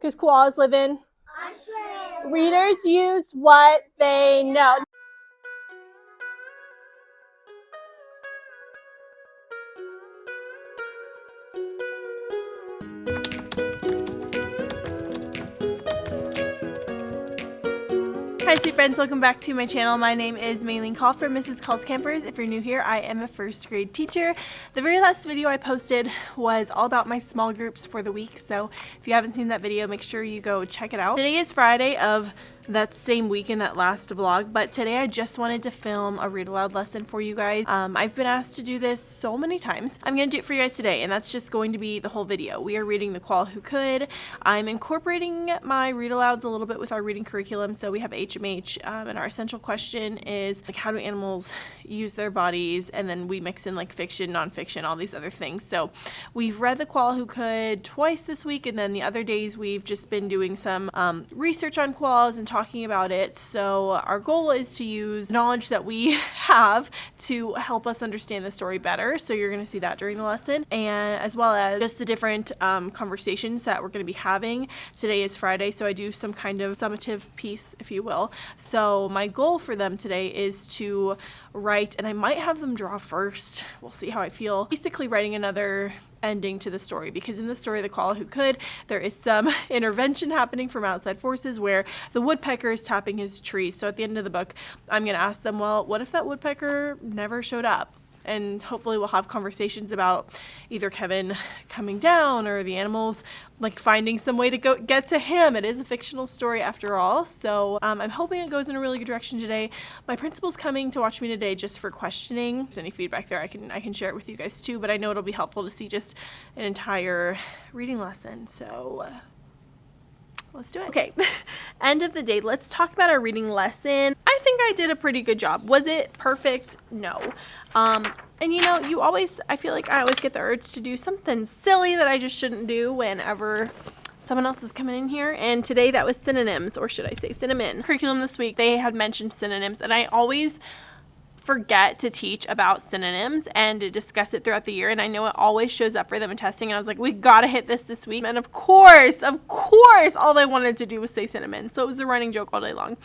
Because koalas live in Australia. Readers use what they know. Hi sweet friends, welcome back to my channel. My name is Maylene Call from Mrs. Call's Campers. If you're new here, I am a first grade teacher. The very last video I posted was all about my small groups for the week, so if you haven't seen that video, make sure you go check it out. Today is Friday of that same week in that last vlog, but today I just wanted to film a read aloud lesson for you guys. I've been asked to do this so many times. I'm gonna do it for you guys today, and that's just going to be the whole video. We are reading The Koala Who Could. I'm incorporating my read alouds a little bit with our reading curriculum, so we have HMH, and our essential question is like, how do animals use their bodies? And then we mix in like fiction, nonfiction, all these other things. So we've read The Koala Who Could twice this week, and then the other days we've just been doing some research on koalas and talking about it. So our goal is to use knowledge that we have to help us understand the story better. So you're going to see that during the lesson, and as well as just the different conversations that we're going to be having. Today is Friday, so I do some kind of summative piece, if you will. So my goal for them today is to write, and I might have them draw first. We'll see how I feel. Basically writing another ending to the story, because in the story The Koala Who Could, there is some intervention happening from outside forces where the woodpecker is tapping his tree. So at the end of the book, I'm going to ask them, well, what if that woodpecker never showed up? And hopefully we'll have conversations about either Kevin coming down or the animals like finding some way to go get to him. It is a fictional story after all, so I'm hoping it goes in a really good direction today. My principal's coming to watch me today just for questioning. If there's any feedback there, I can share it with you guys too, but I know it'll be helpful to see just an entire reading lesson. So let's do it. Okay, end of the day. Let's talk about our reading lesson. I think I did a pretty good job. Was it perfect? No. And you know, I feel like I always get the urge to do something silly that I just shouldn't do whenever someone else is coming in here. And today that was synonyms, or should I say cinnamon. Curriculum this week, they had mentioned synonyms, and I always forget to teach about synonyms and to discuss it throughout the year, and I know it always shows up for them in testing, and I was like, we gotta hit this week. And of course all they wanted to do was say cinnamon, so it was a running joke all day long.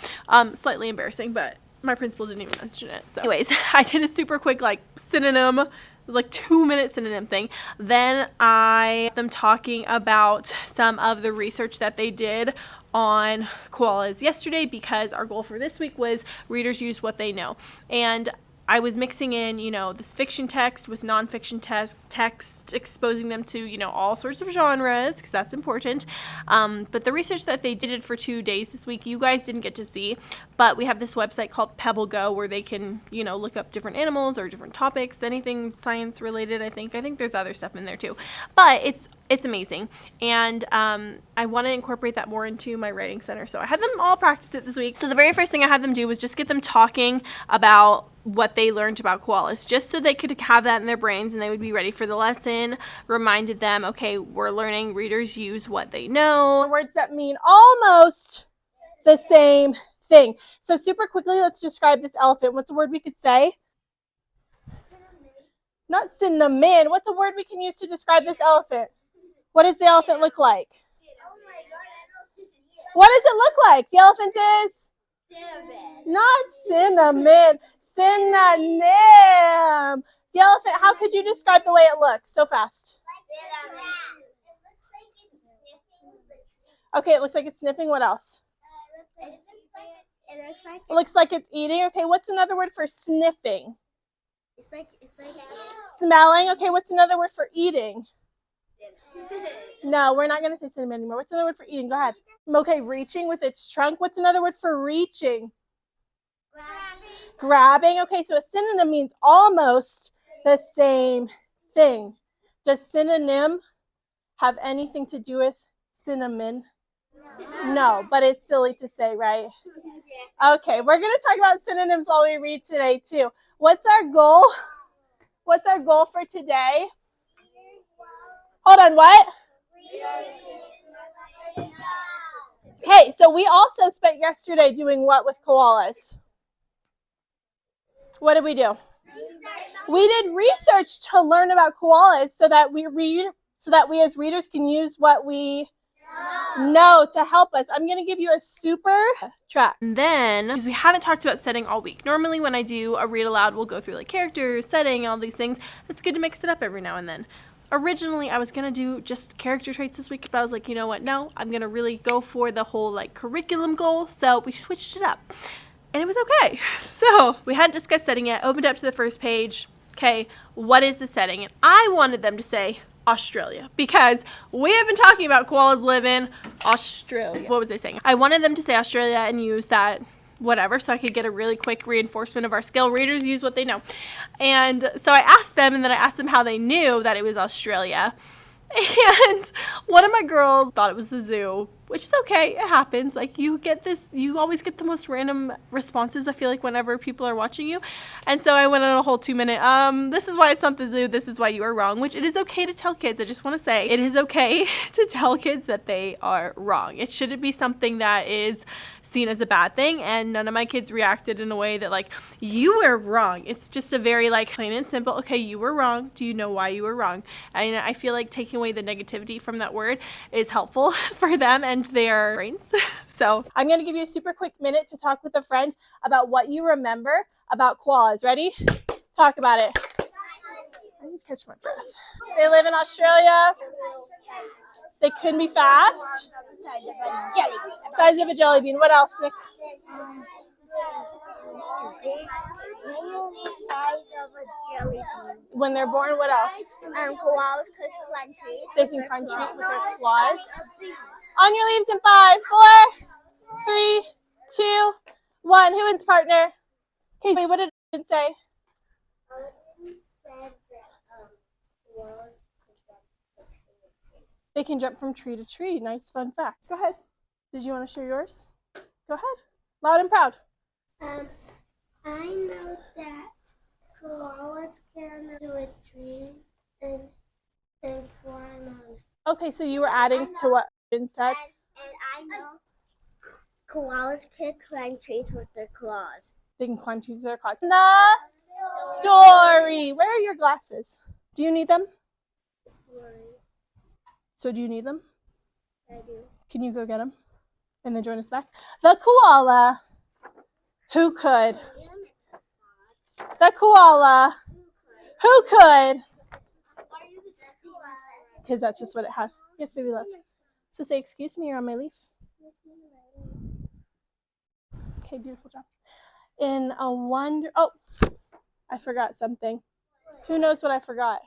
Slightly embarrassing, but my principal didn't even mention it. So anyways, I did a super quick like synonym, like 2-minute synonym thing. Then I them talking about some of the research that they did on koalas yesterday, because our goal for this week was readers use what they know. And I was mixing in, you know, this fiction text with nonfiction text, exposing them to, you know, all sorts of genres, because that's important. But the research that they did for 2 days this week, you guys didn't get to see, but we have this website called Pebble Go where they can, you know, look up different animals or different topics, anything science related. I think there's other stuff in there too, but it's amazing. And I want to incorporate that more into my writing center. So I had them all practice it this week. So the very first thing I had them do was just get them talking about what they learned about koalas, just so they could have that in their brains and they would be ready for the lesson. Reminded them, okay, we're learning readers use what they know. Words that mean almost the same thing. So super quickly, let's describe this elephant. What's a word we could say? Not cinnamon. What's a word we can use to describe this elephant? What does the elephant look like? What does it look like? The elephant is? Cinnamon. Not cinnamon. Synonym. The elephant, how could you describe the way it looks so fast? Okay, it looks like it's sniffing. What else? It looks like it's eating. Okay, what's another word for sniffing? It's like smelling. Okay, what's another word for eating? No, we're not going to say cinnamon anymore. What's another word for eating? Go ahead. Okay, reaching with its trunk. What's another word for reaching? Grabbing. Okay, so a synonym means almost the same thing. Does synonym have anything to do with cinnamon? No, but it's silly to say, right? Okay, we're going to talk about synonyms while we read today too. What's our goal? What's our goal for today? Hold on, what? Okay, so we also spent yesterday doing what with koalas? What did we do? We did research to learn about koalas so that we as readers can use what we No, to help us. I'm going to give you a super track. And then, because we haven't talked about setting all week. Normally when I do a read aloud, we'll go through like characters, setting, and all these things. It's good to mix it up every now and then. Originally, I was going to do just character traits this week, but I was like, you know what? No, I'm going to really go for the whole like curriculum goal. So we switched it up. And it was okay. So we hadn't discussed setting yet. Opened up to the first page. Okay, what is the setting? And I wanted them to say Australia, because we have been talking about koalas live in Australia. What was I saying? I wanted them to say Australia and use that whatever, so I could get a really quick reinforcement of our skill. Readers use what they know. And so I asked them, and then I asked them how they knew that it was Australia. And one of my girls thought it was the zoo, which is okay. It happens. Like, you always get the most random responses, I feel like, whenever people are watching you. And so I went on a whole 2-minute, this is why it's not the zoo, this is why you are wrong, which it is okay to tell kids. I just want to say, it is okay to tell kids that they are wrong. It shouldn't be something that is seen as a bad thing, and none of my kids reacted in a way that like, you were wrong. It's just a very like plain and simple, okay, you were wrong. Do you know why you were wrong? And I feel like taking away the negativity from that word is helpful for them and their brains. So I'm going to give you a super quick minute to talk with a friend about what you remember about koalas. Ready? Talk about it. I need to catch my breath. They live in Australia. They can be fast. Size of a jelly bean. What else, Nick? When they're born, what else? Koalas could climb trees. They can climb trees with their claws. On your leaves in 5, 4, 3, 2, 1. Who wins, partner? Okay, wait, what did it say? They can jump from tree to tree. Nice fun fact. Go ahead. Did you want to share yours? Go ahead. Loud and proud. I know that koalas can do a tree and climb on. Okay, so you were adding to what Ben said? And I know koalas can climb trees with their claws. They can climb trees with their claws. The story. Where are your glasses? Do you need them? So do you need them? I do. Can you go get them? And then join us back? The koala. Who could? The koala. Who could? Because that's just what it had. Yes, baby love. So say, excuse me, you're on my leaf. Okay, beautiful job. Oh, I forgot something. Who knows what I forgot?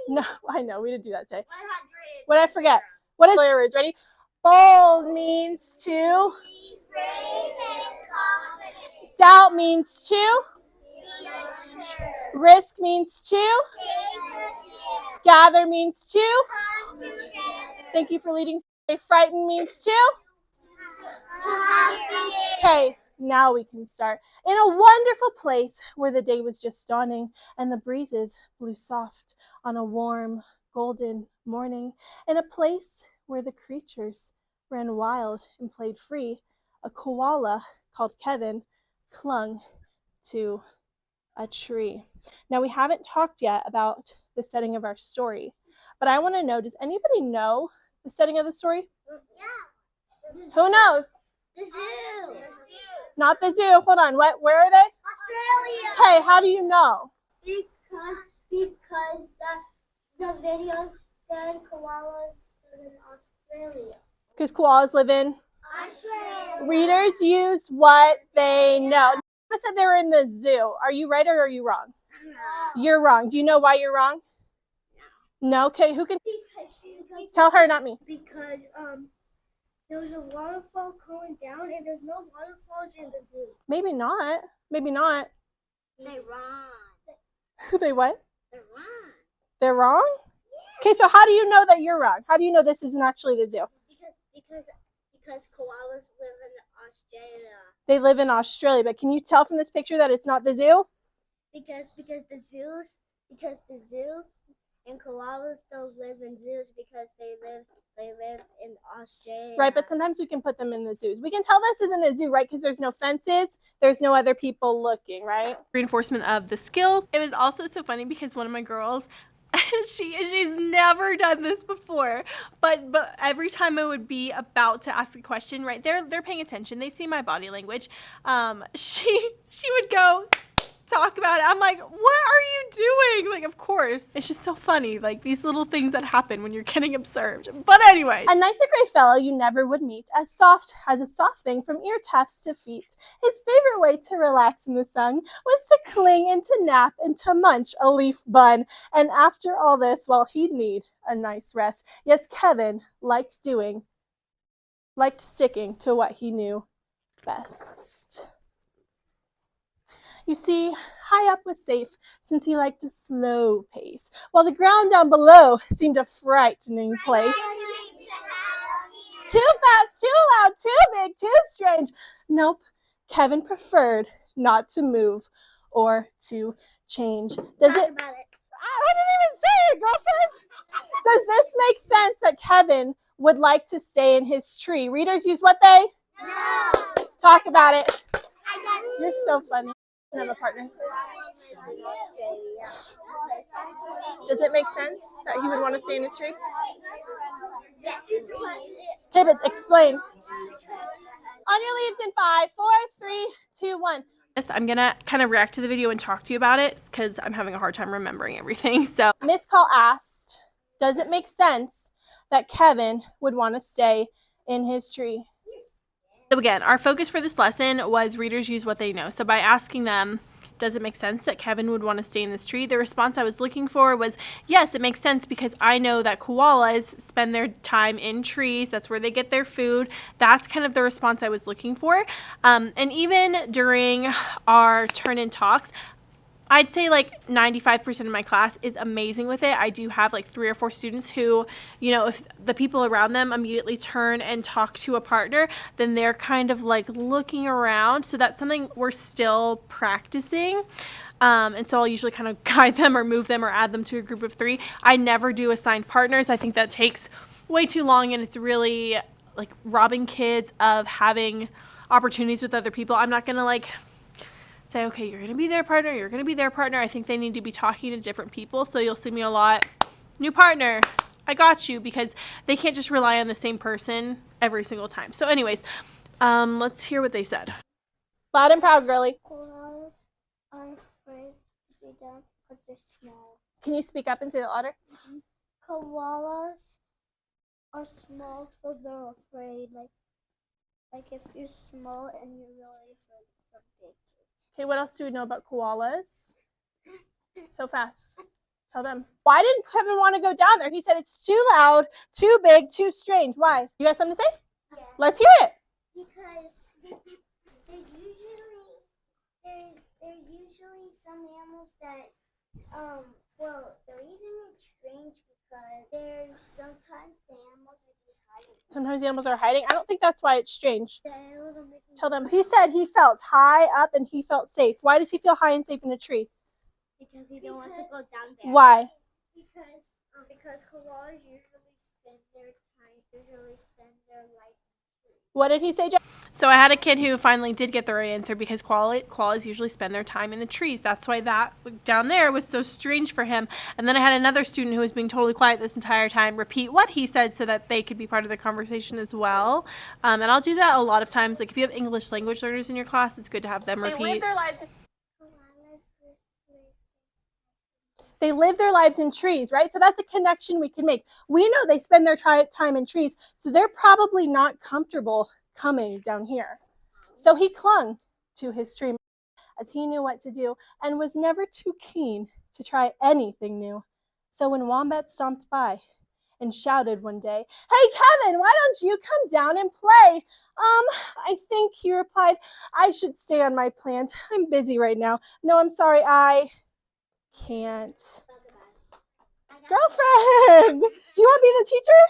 No, I know. We didn't do that today. What did I forget? What is words? Ready? Bold means to. Doubt means to. Risk means to. Gather means to. Thank you for leading. Frighten means to. Okay, now we can start. In a wonderful place where the day was just dawning and the breezes blew soft on a warm, golden morning, in a place where the creatures ran wild and played free, a koala called Kevin clung to a tree. Now, we haven't talked yet about the setting of our story, but I want to know, does anybody know the setting of the story? Yeah. Who knows? The zoo. Not the zoo. Hold on. What? Where are they? Australia. Okay, how do you know? Because the video said koalas live in Australia. Because koalas live in? Australia. Readers use what they know. I said they were in the zoo. Are you right or are you wrong? No. You're wrong. Do you know why you're wrong? No. Okay, who can? Because Tell her, not me. Because there was a waterfall going down, and there's no waterfalls in the zoo. Maybe not. Maybe not. They're wrong. They what? They're wrong. They're wrong? Okay, so how do you know that you're wrong? How do you know this isn't actually the zoo? Because koalas live in Australia. They live in Australia, but can you tell from this picture that it's not the zoo? Because the zoo and koalas don't live in zoos because they live in Australia. Right, but sometimes we can put them in the zoos. We can tell this isn't a zoo, right? Because there's no fences, there's no other people looking, right? Reinforcement of the skill. It was also so funny because one of my girls, She's never done this before, but every time I would be about to ask a question, right, they're paying attention. They see my body language. She would go talk about it. I'm like, what are you doing? Like, of course. It's just so funny, like these little things that happen when you're getting observed. But anyway. A nicer gray fellow you never would meet, as soft as a soft thing from ear tufts to feet. His favorite way to relax in the sun was to cling and to nap and to munch a leaf bun. And after all this, well, he'd need a nice rest. Yes, Kevin liked sticking to what he knew best. You see, high up was safe, since he liked a slow pace, while the ground down below seemed a frightening place. Too fast, too loud, too big, too strange. Nope, Kevin preferred not to move or to change. I didn't even say it, girlfriend. Does this make sense that Kevin would like to stay in his tree? Readers use what they? No. Talk about it. You're so funny. Have a partner. Does it make sense that he would want to stay in his tree? Okay, but explain. On your leaves in 5, 4, 3, 2, 1. I'm gonna kind of react to the video and talk to you about it because I'm having a hard time remembering everything. So Miss Call asked, does it make sense that Kevin would want to stay in his tree? So again, our focus for this lesson was readers use what they know. So by asking them, does it make sense that Kevin would want to stay in this tree? The response I was looking for was, yes, it makes sense because I know that koalas spend their time in trees. That's where they get their food. That's kind of the response I was looking for. And even during our turn-in talks, I'd say like 95% of my class is amazing with it. I do have like 3 or 4 students who, you know, if the people around them immediately turn and talk to a partner, then they're kind of like looking around. So that's something we're still practicing. And so I'll usually kind of guide them or move them or add them to a group of 3. I never do assigned partners. I think that takes way too long and it's really like robbing kids of having opportunities with other people. I'm not going to like say, okay, you're going to be their partner, you're going to be their partner. I think they need to be talking to different people. So you'll see me a lot, new partner, I got you, because they can't just rely on the same person every single time. So anyways, let's hear what they said. Loud and proud, girly. Koalas are afraid to be down because they're small. Can you speak up and say that louder? Koalas are small, so they're afraid. Like if you're small and you're really afraid from big kids. Okay, what else do we know about koalas? So fast. Tell them. Why didn't Kevin want to go down there? He said it's too loud, too big, too strange. Why? You got something to say? Yeah. Let's hear it. Because there's usually some animals that, the reason it's strange because sometimes the animals are just hiding. Sometimes the animals are hiding. I don't think that's why it's strange. Tell them. He said he felt high up and he felt safe. Why does he feel high and safe in a tree? Because he don't want to go down there. Why? Because koalas usually spend their life. What did he say, Jeff? So I had a kid who finally did get the right answer because koalas usually spend their time in the trees. That's why that down there was so strange for him. And then I had another student who was being totally quiet this entire time repeat what he said so that they could be part of the conversation as well. And I'll do that a lot of times. Like if you have English language learners in your class, it's good to have them repeat. They live their lives in trees, right? So that's a connection we can make. We know they spend their time in trees, so they're probably not comfortable coming down here. So he clung to his tree as he knew what to do and was never too keen to try anything new. So when Wombat stomped by and shouted one day, "Hey, Kevin, why don't you come down and play?" I think he replied, "I should stay on my plant. I'm busy right now. No, I'm sorry, I can't." Girlfriend, do you want to be the teacher?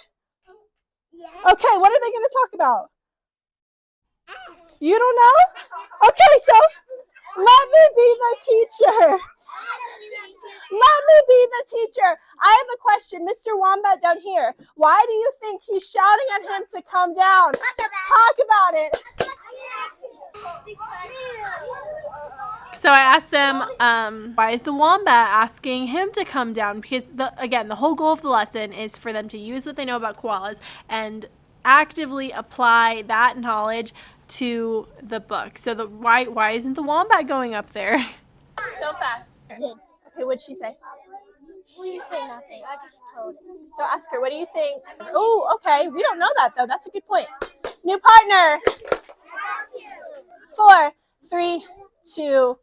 Yes. Okay, what are they going to talk about? You don't know? Okay, so let me be the teacher. Let me be the teacher. I have a question, Mr. Wombat down here. Why do you think he's shouting at him to come down? Talk about it. So I asked them, why is the wombat asking him to come down? Because, the whole goal of the lesson is for them to use what they know about koalas and actively apply that knowledge to the book. So why isn't the wombat going up there? So fast. Okay, what'd she say? She said nothing. I just told her. So ask her, what do you think? Oh, okay. We don't know that, though. That's a good point. New partner. 4, 3, 2,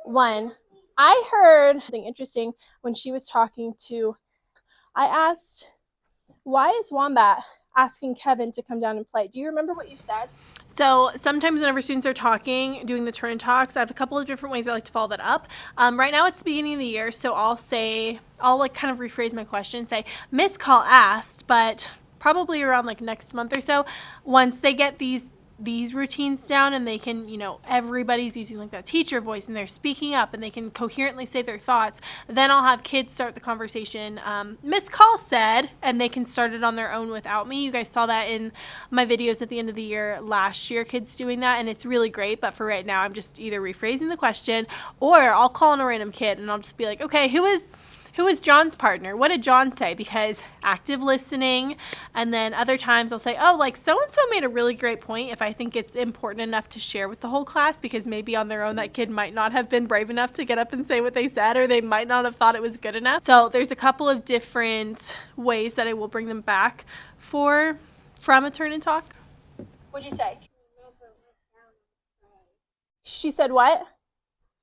1. I heard something interesting when she was talking to, I asked, why is Wombat asking Kevin to come down and play? Do you remember what you said? So sometimes whenever students are talking, doing the turn talks, I have a couple of different ways I like to follow that up. Right now it's the beginning of the year, so I'll kind of rephrase my question, say, Miss Call asked, but probably around like next month or so, once they get these routines down and they can, everybody's using like that teacher voice and they're speaking up and they can coherently say their thoughts, then I'll have kids start the conversation. Miss Call said, and they can start it on their own without me. You guys saw that in my videos at the end of the year last year, kids doing that, and it's really great. But for right now, I'm just either rephrasing the question or I'll call on a random kid and I'll just be like, okay, who is John's partner? What did John say? Because active listening. And then other times I'll say, oh, like so-and-so made a really great point if I think it's important enough to share with the whole class, because maybe on their own that kid might not have been brave enough to get up and say what they said, or they might not have thought it was good enough. So there's a couple of different ways that I will bring them back from a turn and talk. What'd you say? She said what?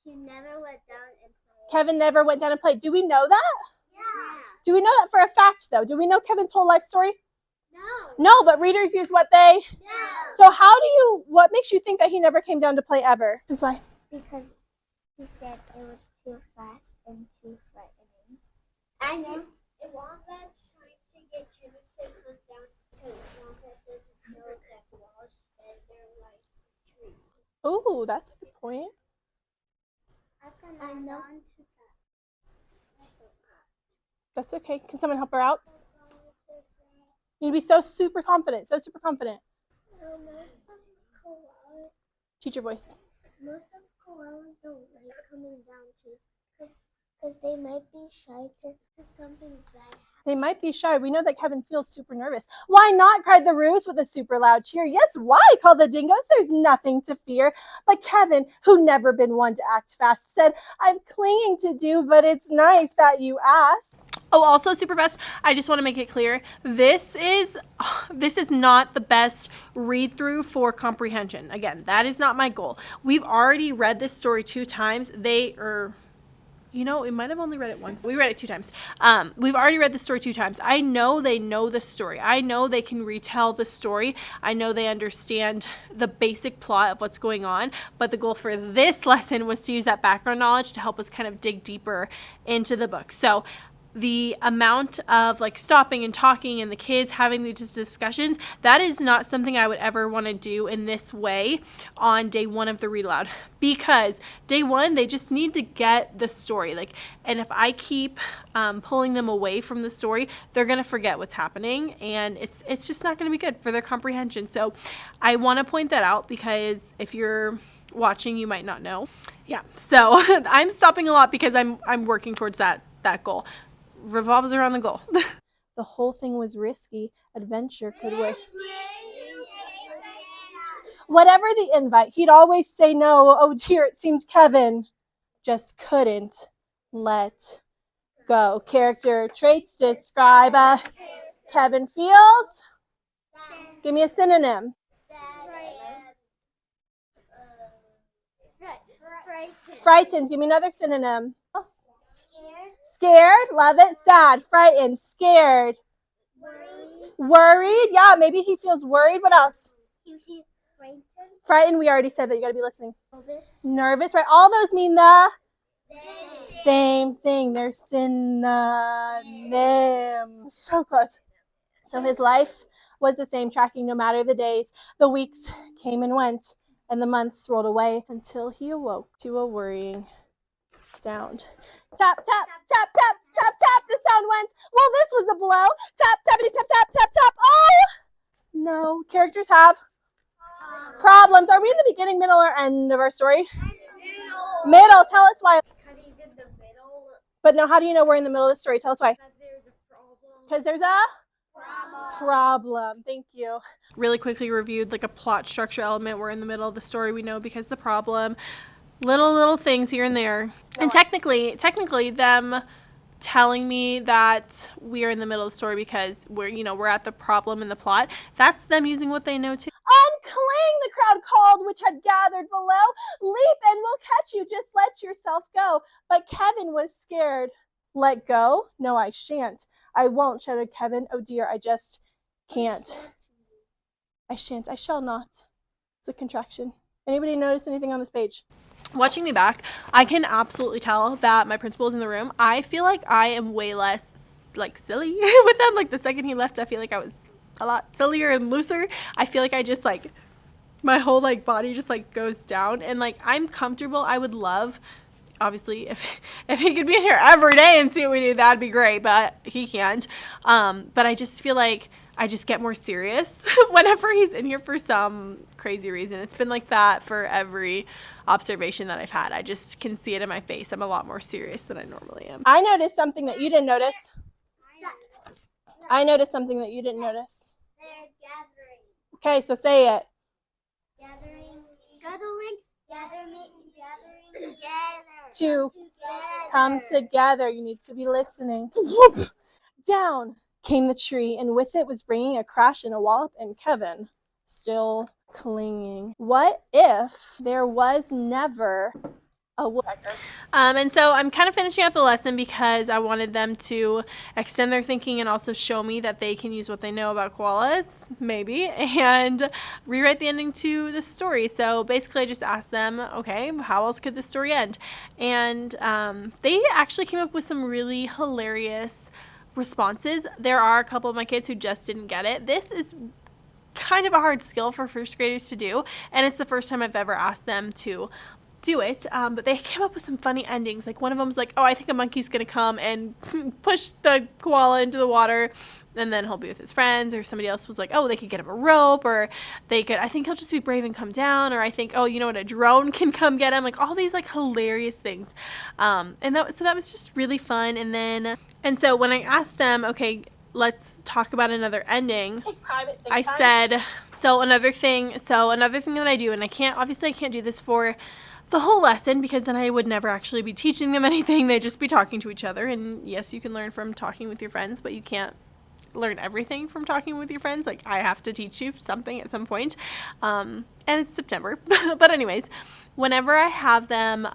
She never went down and played. Kevin never went down and played. Do we know that? Yeah. Do we know that for a fact, though? Do we know Kevin's whole life story? No. No, but readers use what they... No. So what makes you think that he never came down to play ever? Is why? Because he said it was too fast and too frightening. I know. If Wombat's trying to get Kevin to come down because Wombat doesn't know that walls and they're like trees. Oh, that's a good point. I know. That's okay. Can someone help her out? You need to be so super confident. So super confident. So most of koalas, Teacher voice. most of koalas don't like coming down trees because they might be shy to something bad happen. They might be shy. We know that Kevin feels super nervous. Why not? Cried the Roos with a super loud cheer. Yes, why? Called the Dingoes. There's nothing to fear. But Kevin, who never been one to act fast, said, I'm clinging to do, but it's nice that you asked. Oh, also super fast, I just want to make it clear, this is not the best read through for comprehension. Again, that is not my goal. We've already read this story 2 times. We might have only read it once. We read it 2 times. We've already read the story 2 times. I know they know the story. I know they can retell the story. I know they understand the basic plot of what's going on. But the goal for this lesson was to use that background knowledge to help us kind of dig deeper into the book. So the amount of like stopping and talking and the kids having these discussions, that is not something I would ever want to do in this way on day 1 of the read aloud, because day 1 they just need to get the story, and if I keep pulling them away from the story, they're going to forget what's happening, and it's just not going to be good for their comprehension. So I want to point that out, because if you're watching, you might not know. Yeah, so I'm stopping a lot because I'm working towards that goal. Revolves around the goal. The whole thing was risky. Adventure could with whatever the invite, he'd always say no. Oh dear, it seemed Kevin just couldn't let go. Character traits describe Kevin feels. Give me a synonym. Frightened. Give me another synonym. Scared, love it. Sad, frightened, scared, worried. Yeah, maybe he feels worried. What else? He feels frightened. Frightened, we already said that. You got to be listening. Nervous, right? All those mean the same thing. They're synonyms. So close. So his life was the same, tracking no matter the days. The weeks came and went, and the months rolled away until he awoke to a worrying sound. Tap, tap, tap, tap, tap, tap. The sound went. Well, this was a blow. Tap, tappity, tap, tap, tap, tap. Oh! No. Characters have Problems. Are we in the beginning, middle, or end of our story? Middle. Tell us why. Because he's in the middle. But no, how do you know we're in the middle of the story? Tell us why. Because there's a problem. Because there's a problem. Thank you. Really quickly reviewed like a plot structure element. We're in the middle of the story. We know because the problem. Little things here and there. And technically them telling me that we are in the middle of the story because we're at the problem in the plot. That's them using what they know too. Uncling, the crowd called, which had gathered below. Leap and we'll catch you. Just let yourself go. But Kevin was scared. Let go? No, I shan't. I won't, shouted Kevin. Oh dear, I just can't. I shan't. I shall not. It's a contraction. Anybody notice anything on this page? Watching me back, I can absolutely tell that my principal is in the room. I feel like I am way less silly with them. Like the second he left, I feel like I was a lot sillier and looser. I feel like I just my whole body just goes down, and I'm comfortable. I would love, obviously, if he could be in here every day and see what we do, that'd be great, but he can't. But I just feel like I just get more serious whenever he's in here for some crazy reason. It's been like that for every observation that I've had. I just can see it in my face. I'm a lot more serious than I normally am. I noticed something that you didn't notice. I noticed something that you didn't notice. They're gathering. Okay, so say it. Gathering together. To come together. You need to be listening. Down came the tree, and with it was bringing a crash and a wallop, and Kevin still clinging. What if there was never a woodpecker? And so I'm kind of finishing out the lesson because I wanted them to extend their thinking and also show me that they can use what they know about koalas, maybe, and rewrite the ending to the story. So basically I just asked them, okay, how else could this story end? And they actually came up with some really hilarious responses. There are a couple of my kids who just didn't get it. This is kind of a hard skill for first graders to do, and it's the first time I've ever asked them to do it, but they came up with some funny endings. One of them was oh, I think a monkey's gonna come and push the koala into the water and then he'll be with his friends, or somebody else was oh, they could get him a rope, or I think he'll just be brave and come down, or I think, oh, you know what, a drone can come get him, all these hilarious things. And that was just really fun. And so when I asked them, okay, let's talk about another ending, I said, so another thing that I do, and I can't do this for the whole lesson because then I would never actually be teaching them anything. They'd just be talking to each other. And yes, you can learn from talking with your friends, but you can't learn everything from talking with your friends. I have to teach you something at some point. And it's September. But anyways, whenever I have them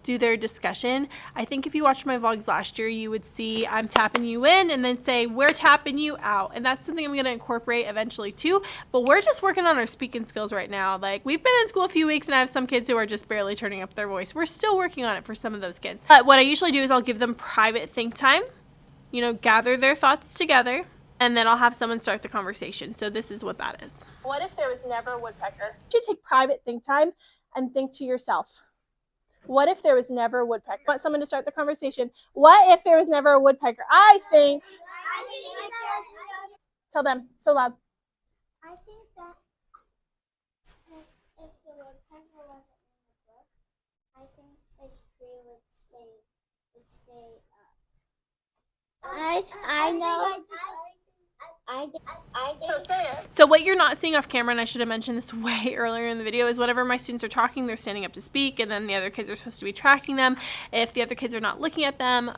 do their discussion, I think if you watched my vlogs last year, you would see I'm tapping you in and then say, we're tapping you out. And that's something I'm going to incorporate eventually too. But we're just working on our speaking skills right now. We've been in school a few weeks and I have some kids who are just barely turning up their voice. We're still working on it for some of those kids. But what I usually do is I'll give them private think time, gather their thoughts together, and then I'll have someone start the conversation. So this is what that is. What if there was never a woodpecker? You should take private think time and think to yourself, what if there was never a woodpecker? I want someone to start the conversation. What if there was never a woodpecker? I think. Tell them so loud. I think that if the woodpecker wasn't in the book, I think this tree would stay up. I know. So say it. So what you're not seeing off camera, and I should have mentioned this way earlier in the video, is whenever my students are talking, they're standing up to speak, and then the other kids are supposed to be tracking them. If the other kids are not looking at them,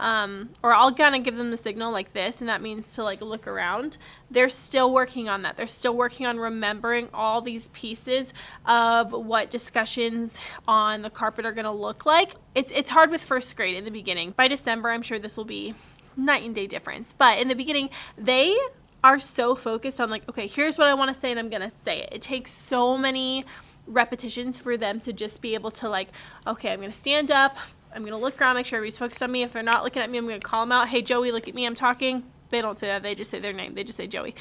or I'll kind of give them the signal like this, and that means to look around. They're still working on that. They're still working on remembering all these pieces of what discussions on the carpet are going to look like. It's hard with first grade in the beginning. By December, I'm sure this will be night and day difference. But in the beginning, they are so focused on okay, here's what I want to say and I'm going to say it. It takes so many repetitions for them to just be able to okay, I'm going to stand up, I'm going to look around, make sure everybody's focused on me. If they're not looking at me, I'm going to call them out. Hey, Joey, look at me, I'm talking. They don't say that. They just say their name. They just say Joey.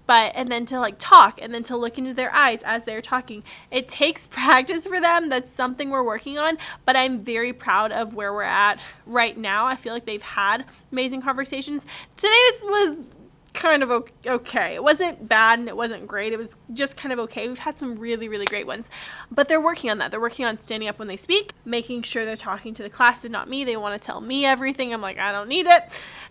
And then to talk and then to look into their eyes as they're talking. It takes practice for them. That's something we're working on, but I'm very proud of where we're at right now. I feel like they've had amazing conversations. Today was kind of okay. It wasn't bad and it wasn't great. It was just kind of okay. We've had some really, really great ones. But they're working on that. They're working on standing up when they speak, making sure they're talking to the class and not me. They want to tell me everything. I'm like, I don't need it.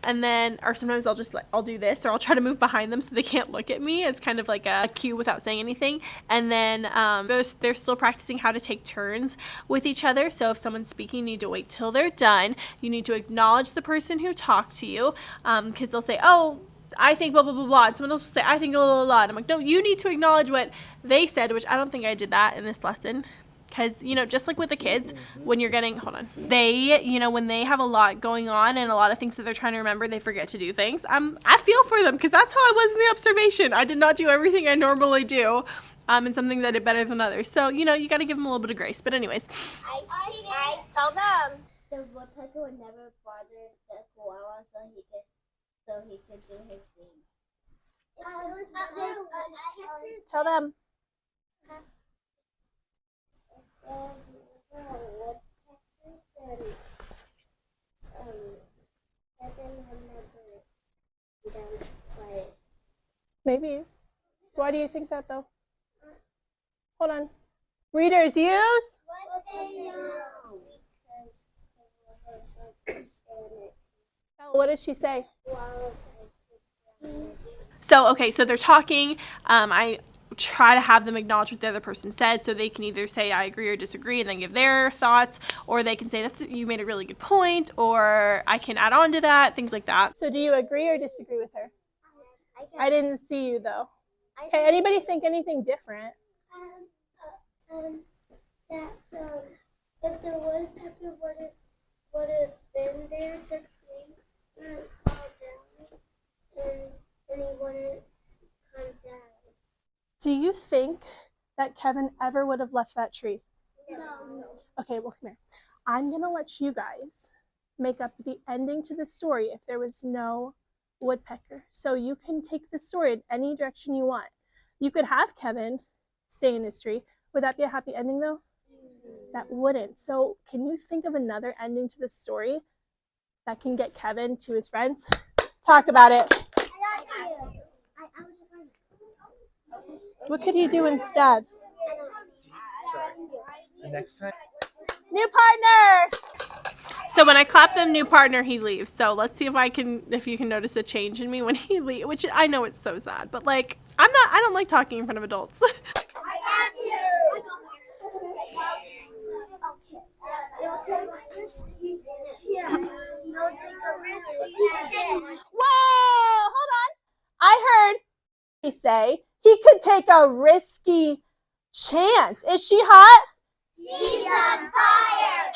And then, or sometimes I'll do this, or I'll try to move behind them so they can't look at me. It's kind of like a cue without saying anything. And then they're still practicing how to take turns with each other. So if someone's speaking, you need to wait till they're done. You need to acknowledge the person who talked to you, because they'll say, oh, I think blah, blah, blah, blah. And someone else will say, I think blah, blah, blah. And I'm like, no, you need to acknowledge what they said, which I don't think I did that in this lesson. Because, you know, just like with the kids, when you're getting, they, you know, when they have a lot going on and a lot of things that they're trying to remember, they forget to do things. I feel for them because that's how I was in the observation. I did not do everything I normally do. And some things I did better than others. So, you know, you got to give them a little bit of grace. But anyways. I tell them. The woodpecker would never bother the koala so he could do his thing. Tell them. Maybe. Why do you think that though? Hold on. Readers use? Oh, what did she say? So, okay, so they're talking. I try to have them acknowledge what the other person said, so they can either say I agree or disagree and then give their thoughts, or they can say you made a really good point, or I can add on to that, things like that. So do you agree or disagree with her? I didn't see you though. Okay, anybody think anything different? If the woodpecker would have been there, the tree would fall down, and he wouldn't come down. Do you think that Kevin ever would have left that tree? No. Okay, well, come here. I'm going to let you guys make up the ending to the story if there was no woodpecker. So you can take the story in any direction you want. You could have Kevin stay in his tree. Would that be a happy ending, though? That wouldn't. So can you think of another ending to the story that can get Kevin to his friends? Talk about it. What could he do instead? Sorry. The next time. New partner! So when I clap them, new partner, he leaves. So let's see if you can notice a change in me when he leaves, which I know it's so sad, but like, I don't like talking in front of adults. Whoa, hold on. I heard he say he could take a risky chance. Is she hot? She's on fire.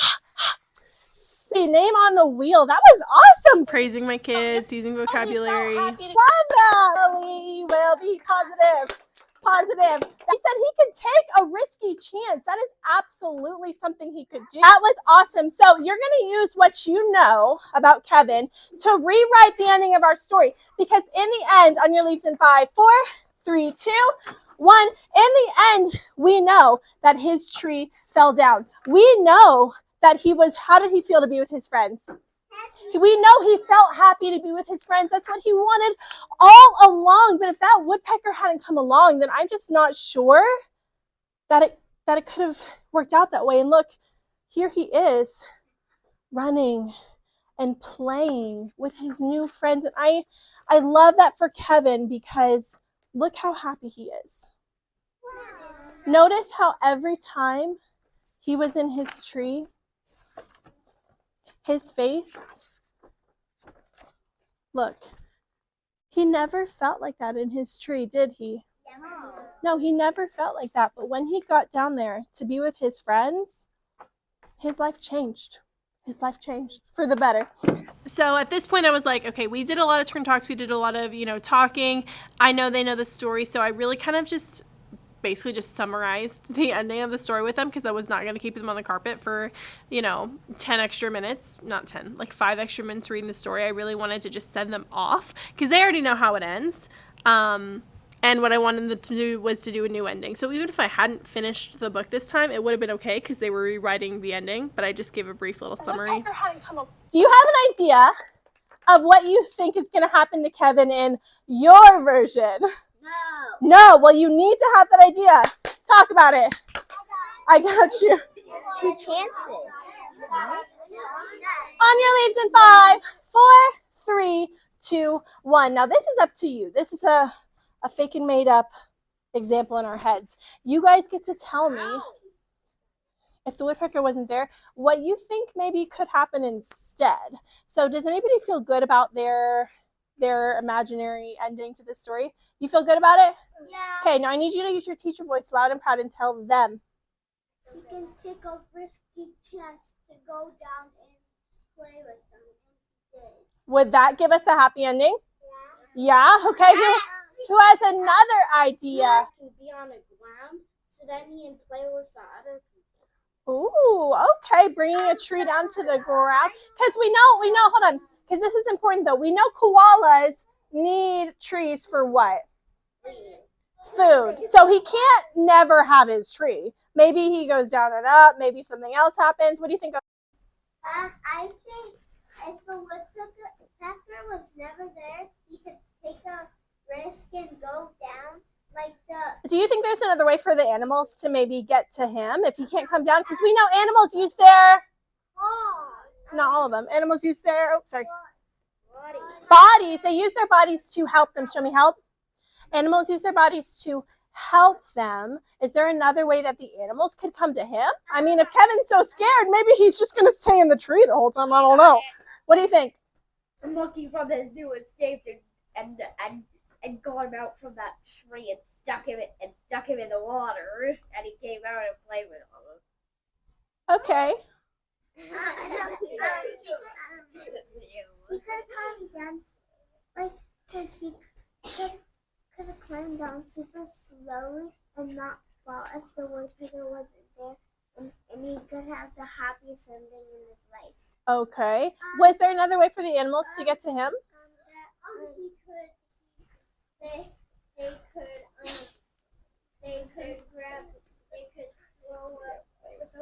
See, name on the wheel. That was awesome. Praising my kids, using vocabulary. Love that. We will be positive. Positive. He said he could take a risky chance. That is absolutely something he could do. That was awesome. So you're going to use what you know about Kevin to rewrite the ending of our story. Because in the end, on your leaves in 5, 4, 3, 2, 1. In the end, we know that his tree fell down. We know that how did he feel to be with his friends? We know he felt happy to be with his friends. That's what he wanted all along. But if that woodpecker hadn't come along, then I'm just not sure that it could have worked out that way. And look, here he is running and playing with his new friends. And I love that for Kevin because look how happy he is. Notice how every time he was in his tree, his face, look, he never felt like that in his tree, did he? No, he never felt like that. But when he got down there to be with his friends, his life changed. His life changed for the better. So at this point I was like, okay, we did a lot of turn talks. We did a lot of, talking. I know they know the story. So I really kind of basically just summarized the ending of the story with them because I was not going to keep them on the carpet for, 10 extra minutes. Not 10, like 5 extra minutes reading the story. I really wanted to just send them off because they already know how it ends. And what I wanted them to do was to do a new ending. So even if I hadn't finished the book this time, it would have been okay because they were rewriting the ending. But I just gave a brief little summary. Do you have an idea of what you think is going to happen to Kevin in your version? No. No, well, you need to have that idea. Talk about it. I got you. 2 chances. On your leaves in 5, 4, 3, 2, 1. Now, this is up to you. This is a fake and made up example in our heads. You guys get to tell me, if the woodpecker wasn't there, what you think maybe could happen instead. So does anybody feel good about their imaginary ending to this story? You feel good about it? Yeah. Okay, now I need you to use your teacher voice loud and proud and tell them. You can take a risky chance to go down and play with them. Would that give us a happy ending? Yeah? Okay, who has another idea? To be on the ground so that he can play with the other people. Ooh, okay, bringing a tree down to the ground. Because we know, hold on, because this is important though. We know koalas need trees for what? Food. So he can't never have his tree. Maybe he goes down and up, maybe something else happens. What do you think? I think if the woodpecker was never there, he could take a risk and go down like the... Do you think there's another way for the animals to maybe get to him if he can't come down? Because we know animals use their... Not all of them. Animals use their... Oh, sorry. Bodies. They use their bodies to help them. Show me help. Animals use their bodies to help them. Is there another way that the animals could come to him? I mean, if Kevin's so scared, maybe he's just going to stay in the tree the whole time. I don't know. What do you think? A monkey from the zoo escaped and got out from that tree and stuck him in the water, and he came out and played with all of them. Okay. He could have come down, like, he could have climbed down super slowly and not fall if the woodpecker wasn't there, and he could have the happiest ending in his life. Okay. Was there another way for the animals to get to him? They could throw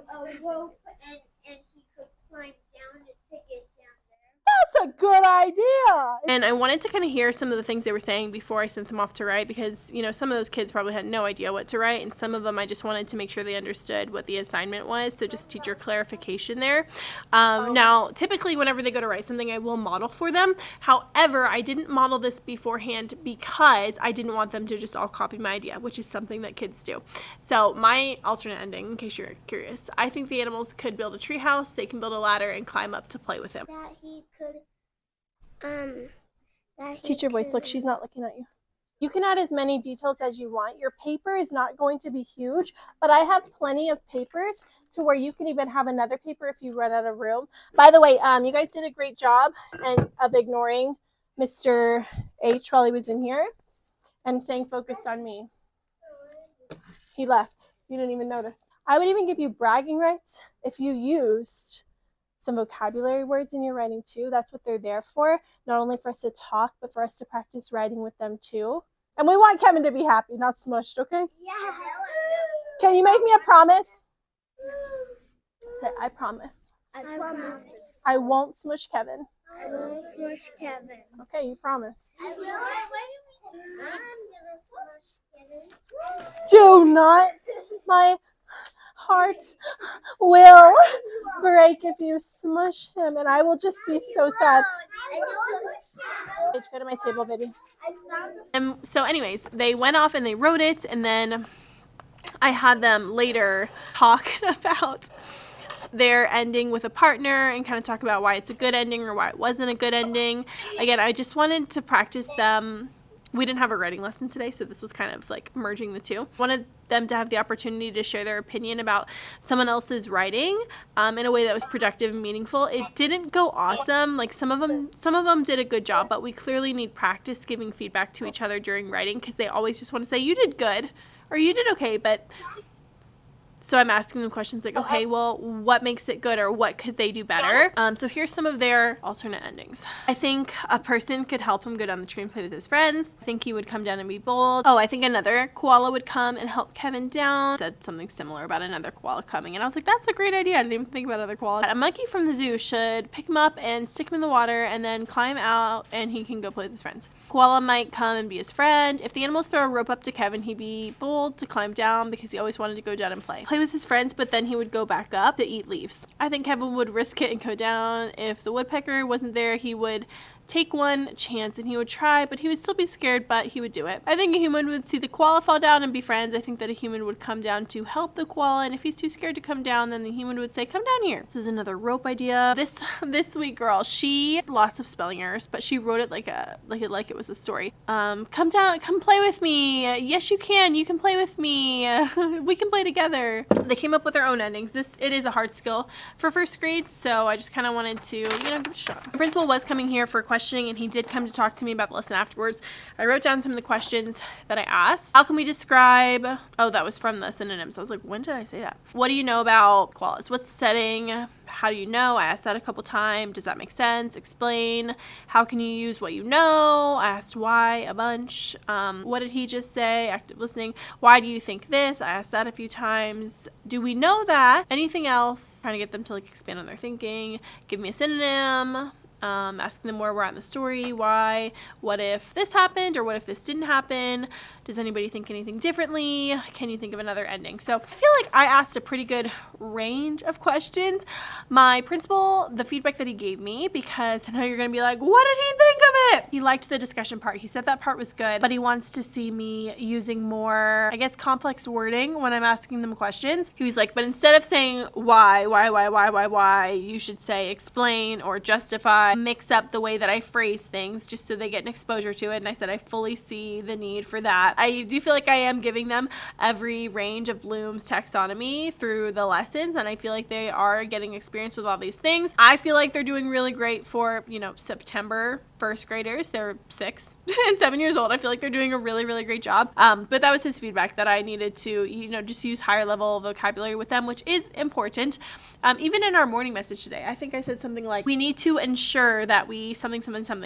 a rope and he could climb down to get down there. That's a good idea. And I wanted to kind of hear some of the things they were saying before I sent them off to write because, you know, some of those kids probably had no idea what to write, and some of them I just wanted to make sure they understood what the assignment was, so just teacher clarification there. Now, typically whenever they go to write something, I will model for them. However, I didn't model this beforehand because I didn't want them to just all copy my idea, which is something that kids do. So my alternate ending, in case you're curious, I think the animals could build a tree house, they can build a ladder, and climb up to play with him. That he could, Teacher voice, look, she's not looking at you. You can add as many details as you want. Your paper is not going to be huge, but I have plenty of papers to where you can even have another paper if you run out of room. By the way, you guys did a great job of ignoring Mr. H while he was in here and staying focused on me. He left. You didn't even notice. I would even give you bragging rights if you used some vocabulary words in your writing too. That's what they're there for. Not only for us to talk, but for us to practice writing with them too. And we want Kevin to be happy, not smushed, okay? Yeah. Can you make me a promise? Say, I promise. I promise. I won't smush Kevin. I won't smush Kevin. Okay, you promise. I will. I'm gonna smush Kevin. Do not. My heart will break if you smush him, and I will just be so sad. Go to my table, baby. So anyways, they went off and they wrote it, and then I had them later talk about their ending with a partner and kind of talk about why it's a good ending or why it wasn't a good ending. Again, I just wanted to practice them. We didn't have a writing lesson today, so this was kind of like merging the two. Wanted them to have the opportunity to share their opinion about someone else's writing in a way that was productive and meaningful. It didn't go awesome. Like some of them did a good job, but we clearly need practice giving feedback to each other during writing because they always just want to say, you did good or you did okay, but So I'm asking them questions like, okay, well, what makes it good, or what could they do better? So here's some of their alternate endings. I think a person could help him go down the tree and play with his friends. I think he would come down and be bold. Oh, I think another koala would come and help Kevin down. Said something similar about another koala coming, and I was like, that's a great idea. I didn't even think about other koalas. A monkey from the zoo should pick him up and stick him in the water and then climb out, and he can go play with his friends. Koala might come and be his friend. If the animals throw a rope up to Kevin, he'd be bold to climb down because he always wanted to go down and play with his friends, but then he would go back up to eat leaves. I think Kevin would risk it and go down. If the woodpecker wasn't there, he would take one chance and he would try, but he would still be scared, but he would do it. I think a human would see the koala fall down and be friends. I think that a human would come down to help the koala, and if he's too scared to come down, then the human would say, come down here. This is another rope idea. This sweet girl, she has lots of spelling errors, but she wrote it like it was a story. Come down, come play with me. Yes, you can play with me. We can play together. They came up with their own endings. It is a hard skill for first grade, so I just kind of wanted to, give it a shot. The principal was coming here for questioning, and he did come to talk to me about the lesson afterwards. I wrote down some of the questions that I asked. How can we describe, oh, that was from the synonyms. I was like, when did I say that? What do you know about koalas? What's the setting? How do you know? I asked that a couple times. Does that make sense? Explain. How can you use what you know? I asked why a bunch. What did he just say? Active listening. Why do you think this? I asked that a few times. Do we know that? Anything else? Trying to get them to expand on their thinking. Give me a synonym. Asking them where we're at in the story, why, what if this happened, or what if this didn't happen? Does anybody think anything differently? Can you think of another ending? So I feel like I asked a pretty good range of questions. My principal, the feedback that he gave me, because I know you're going to be like, what did he think of it? He liked the discussion part. He said that part was good, but he wants to see me using more, I guess, complex wording when I'm asking them questions. He was like, but instead of saying why, you should say explain or justify, mix up the way that I phrase things just so they get an exposure to it. And I said, I fully see the need for that. I do feel like I am giving them every range of Bloom's taxonomy through the lessons, and I feel like they are getting experience with all these things. I feel like they're doing really great for, September first graders. They're 6 and 7 years old. I feel like they're doing a really, really great job. But that was his feedback, that I needed to, just use higher level vocabulary with them, which is important. Even in our morning message today, I think I said something like, we need to ensure that we something.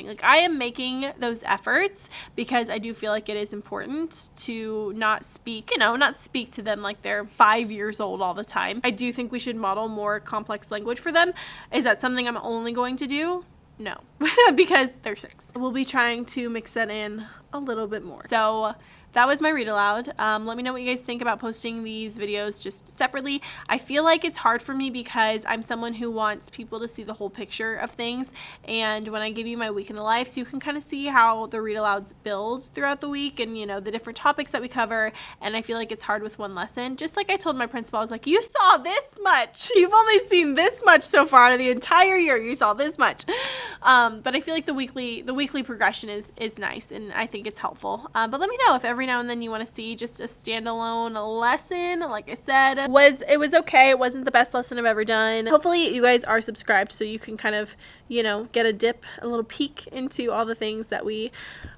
Like, I am making those efforts because I do feel like it is important to not speak to them like they're 5 years old all the time. I do think we should model more complex language for them. Is that something I'm only going to do? No, because they're 6. We'll be trying to mix that in a little bit more. So that was my read aloud. Let me know what you guys think about posting these videos just separately. I feel like it's hard for me because I'm someone who wants people to see the whole picture of things. And when I give you my week in the life, so you can kind of see how the read alouds build throughout the week and, the different topics that we cover. And I feel like it's hard with one lesson. Just like I told my principal, I was like, you saw this much. You've only seen this much so far out of the entire year. You saw this much. But I feel like the weekly progression is nice, and I think it's helpful. But let me know if every now and then you want to see just a standalone lesson. Like I said, it was okay. It wasn't the best lesson I've ever done. Hopefully you guys are subscribed so you can kind of, get a little peek into all the things that we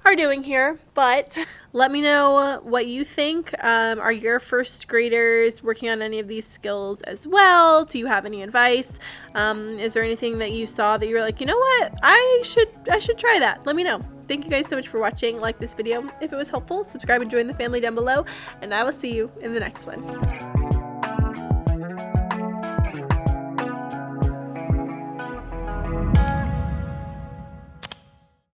are doing here. But let me know what you think. Are your first graders working on any of these skills as well? Do you have any advice? Is there anything that you saw that you were like, you know what? I should try that. Let me know. Thank you guys so much for watching. Like this video if it was helpful. Subscribe and join the family down below, and I will see you in the next one.